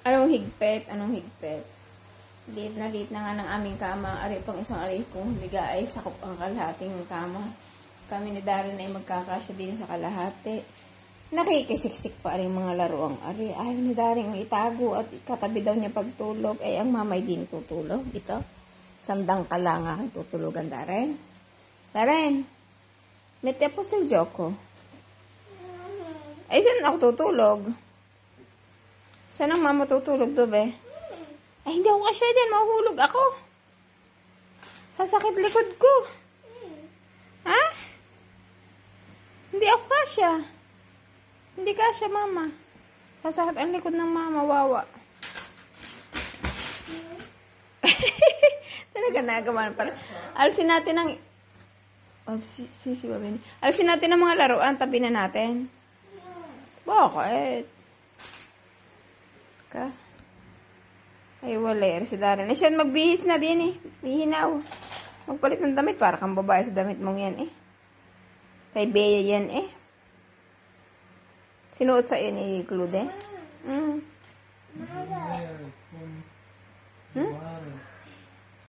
Anong higpit? Anong higpit? Liit na nga ng aming kama. Ari pang isang ari kong biga ay sakop ang kalahating kama. Kami ni Darren ay magkakasya din sa kalahati. Nakikisiksik pa rin mga laruang ari. Ayaw ni Darren itago at katabi daw niya pagtulog. Ay ang mamay din tutulog. Ito. Sandang ka lang aking tutulogan, Darren. Darren. Mete po si Joko. Ay, saan ako tutulog? Saan ang mama tutulog to, be? Ay, hindi ako kasya dyan. Mahuhulog ako. Sasakit likod ko. Ha? Hindi ako kasya. Hindi kasya, mama. Sasakit ang likod ng mama. Wawa. Talaga nagawa para. Alisin natin ang... Oh, sisiwabin. Alisin natin ang mga laruan. Tabi na natin. Bakit? Ka? Ay, wala. Si Darren. Eh, siya magbihis na, bien eh. Bihinaw. Magpalit ng damit. Para kang babae sa damit mong yan eh. Kay Bea yan eh. Sinuot sa iyo ni Claude? Hmm?